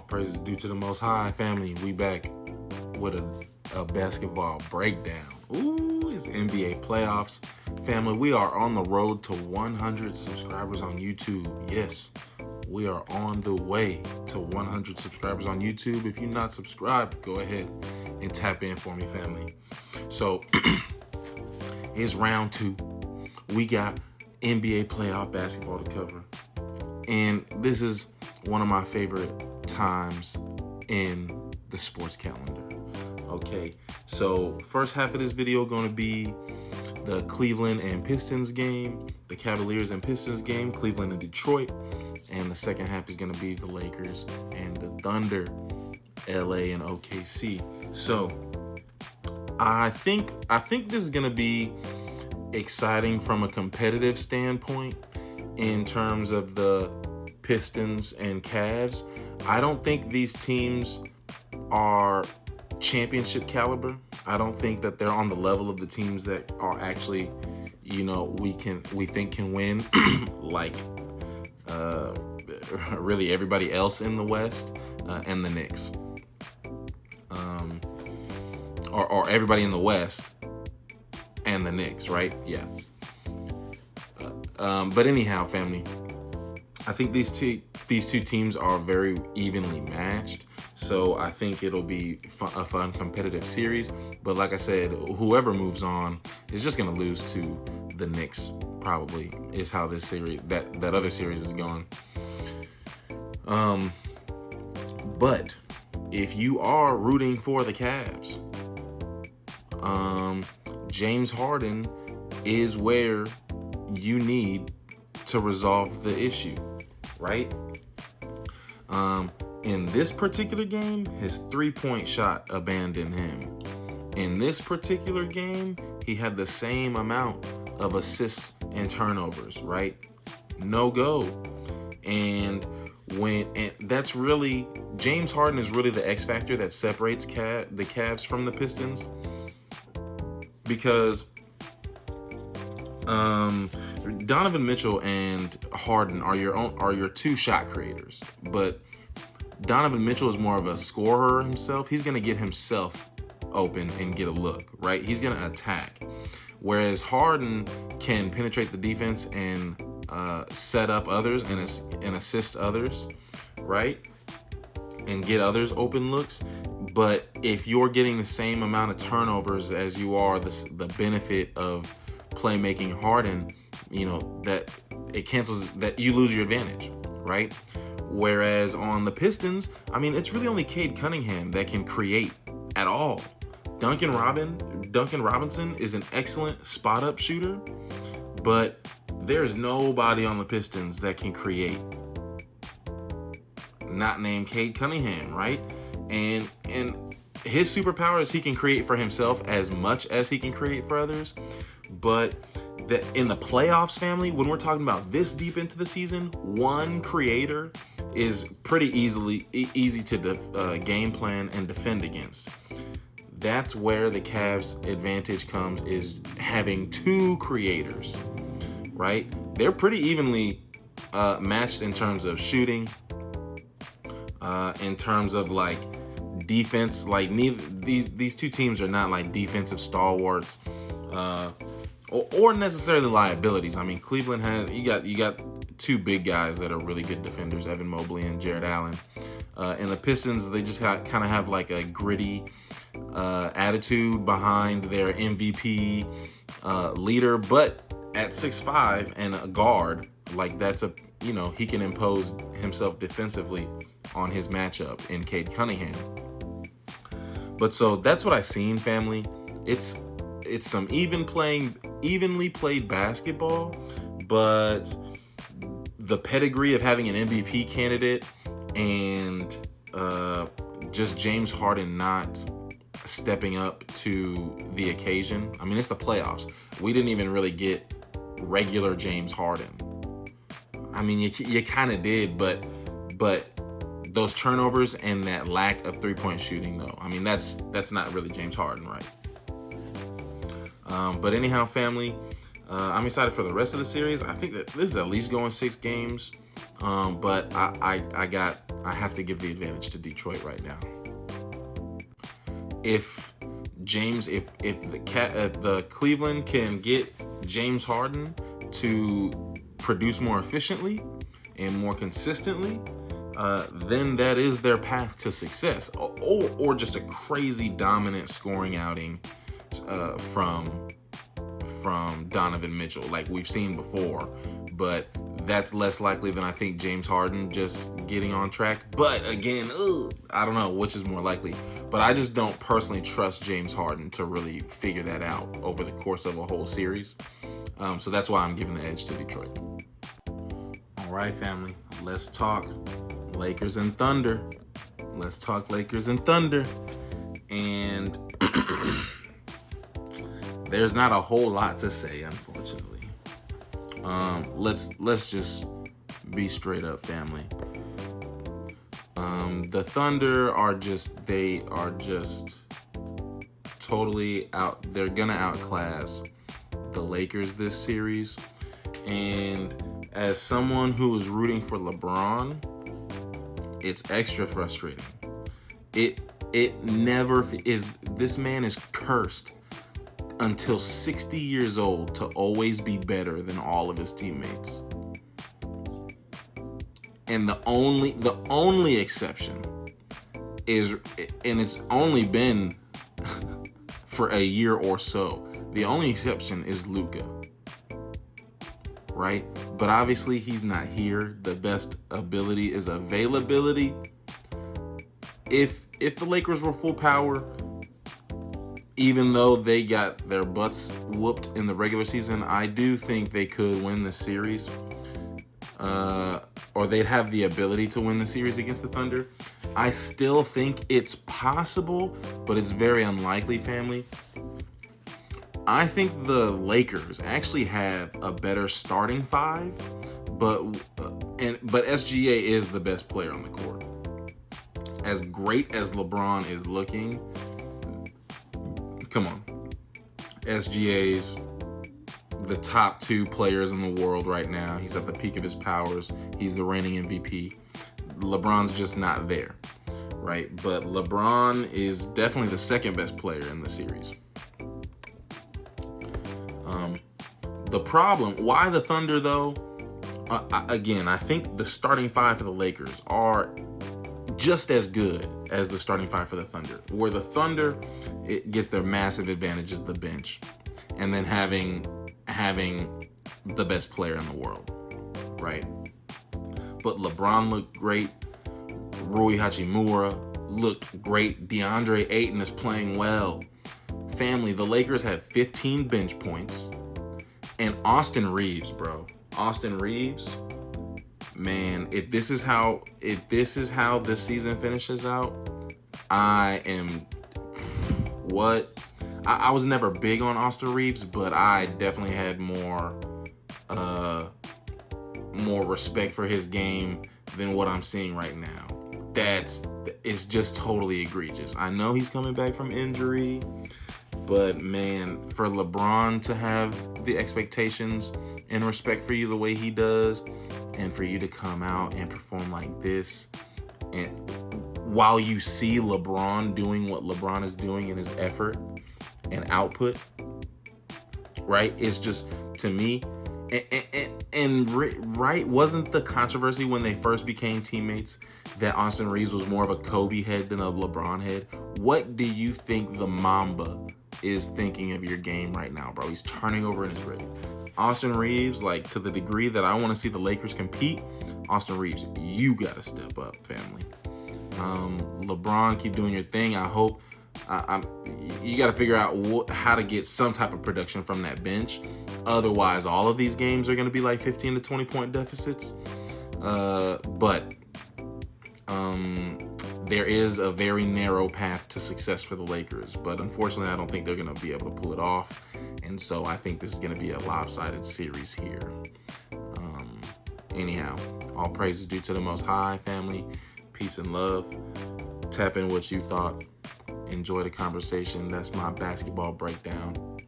Praises due to the Most High, family. We back with a basketball breakdown. Ooh, it's NBA playoffs. Family, we are on the road to 100 subscribers on YouTube. Yes, we are on the way to 100 subscribers on YouTube. If you're not subscribed, go ahead and tap in for me, family. So, it's round 2. We got NBA playoff basketball to cover. And this is one of my favorite times in the sports calendar. Okay, so first half of this video going to be the Cleveland and Pistons game, the Cavaliers and Pistons game, Cleveland and Detroit. And the second half is going to be the Lakers and the Thunder, LA and OKC. So I think this is going to be exciting from a competitive standpoint in terms of the Pistons and Cavs. I don't think these teams are championship caliber. I don't think that they're on the level of the teams that are actually, we think can win like really everybody else in the West and the Knicks. Or everybody in the West and the Knicks, right? Yeah. But anyhow, family, I think these two teams are very evenly matched. So I think it'll be a fun competitive series. But like I said, whoever moves on is just going to lose to the Knicks, probably, is how this series, that other series is going. But if you are rooting for the Cavs, James Harden is where you need to resolve the issue, right? In this particular game, his 3-point shot abandoned him. In this particular game, he had the same amount of assists and turnovers, right? No go. And that's really, James Harden is really the X factor that separates the Cavs from the Pistons, because Donovan Mitchell and Harden are your two shot creators, but Donovan Mitchell is more of a scorer himself. He's gonna get himself open and get a look, right? He's gonna attack, whereas Harden can penetrate the defense and set up others and assist others, right? And get others open looks. But if you're getting the same amount of turnovers as you are the benefit of playmaking Harden, that it cancels, that you lose your advantage, right? Whereas on the Pistons, it's really only Cade Cunningham that can create at all. Duncan Robinson is an excellent spot-up shooter, but there's nobody on the Pistons that can create, not named Cade Cunningham, right? And his superpower is he can create for himself as much as he can create for others. But in the playoffs, family, when we're talking about this deep into the season, one creator is pretty easy to game plan and defend against. That's where the Cavs' advantage comes, is having two creators, right? They're pretty evenly matched in terms of shooting, in terms of like defense. Like these two teams are not like defensive stalwarts, or necessarily liabilities. Cleveland has, you got two big guys that are really good defenders, Evan Mobley and Jared Allen. And the Pistons, they just kind of have like a gritty attitude behind their MVP leader, but at 6'5" and a guard, like that's he can impose himself defensively on his matchup in Cade Cunningham. But so that's what I seen, family. It's some evenly played basketball, but the pedigree of having an MVP candidate and just James Harden not stepping up to the occasion. It's the playoffs. We didn't even really get regular James Harden. You kind of did, but those turnovers and that lack of 3-point shooting, though, that's not really James Harden, right? But anyhow, family, I'm excited for the rest of the series. I think that this is at least going 6 games. But I have to give the advantage to Detroit right now. If the Cleveland can get James Harden to produce more efficiently and more consistently, then that is their path to success, or just a crazy dominant scoring outing from Donovan Mitchell, like we've seen before. But that's less likely than I think James Harden just getting on track. But again, I don't know which is more likely. But I just don't personally trust James Harden to really figure that out over the course of a whole series. So that's why I'm giving the edge to Detroit. All right, family, let's talk Lakers and Thunder. Let's talk Lakers and Thunder. And there's not a whole lot to say, unfortunately. Let's just be straight up, family. The Thunder are just totally out. They're gonna outclass the Lakers this series. And as someone who is rooting for LeBron, it's extra frustrating. It never is. This man is cursed until 60 years old to always be better than all of his teammates. And the only exception is, and it's only been for a year or so, the only exception is Luka, right? But obviously he's not here. The best ability is availability. If the Lakers were full power, even though they got their butts whooped in the regular season, I do think they could win the series. Or they'd have the ability to win the series against the Thunder. I still think it's possible, but it's very unlikely, family. I think the Lakers actually have a better starting five, but SGA is the best player on the court. As great as LeBron is looking, come on, SGA's the top two players in the world right now. He's at the peak of his powers. He's the reigning MVP. LeBron's just not there, right? But LeBron is definitely the second best player in the series. The problem, why the Thunder though? Again, I think the starting five for the Lakers are just as good as the starting five for the Thunder. Where the Thunder, it gets their massive advantage is the bench, and then having the best player in the world, right? But LeBron looked great. Rui Hachimura looked great. DeAndre Ayton is playing well. Family, the Lakers had 15 bench points. And Austin Reeves, bro. Austin Reeves, man, if this is how this season finishes out, I was never big on Austin Reeves, but I definitely had more respect for his game than what I'm seeing right now. It's just totally egregious. I know he's coming back from injury, but man, for LeBron to have the expectations and respect for you the way he does, and for you to come out and perform like this, and while you see LeBron doing what LeBron is doing in his effort and output, right? It's just, to me, right, wasn't the controversy when they first became teammates that Austin Reeves was more of a Kobe head than a LeBron head? What do you think the Mamba is thinking of your game right now, bro? He's turning over in his grave. Austin Reeves, like, to the degree that I want to see the Lakers compete, Austin Reeves, you got to step up, family. LeBron, keep doing your thing. I hope you got to figure out how to get some type of production from that bench. Otherwise, all of these games are going to be like 15 to 20 point deficits. But there is a very narrow path to success for the Lakers. But unfortunately, I don't think they're going to be able to pull it off. And so I think this is going to be a lopsided series here. Anyhow, all praise is due to the Most High, family. Peace and love. Tap in what you thought. Enjoy the conversation. That's my basketball breakdown.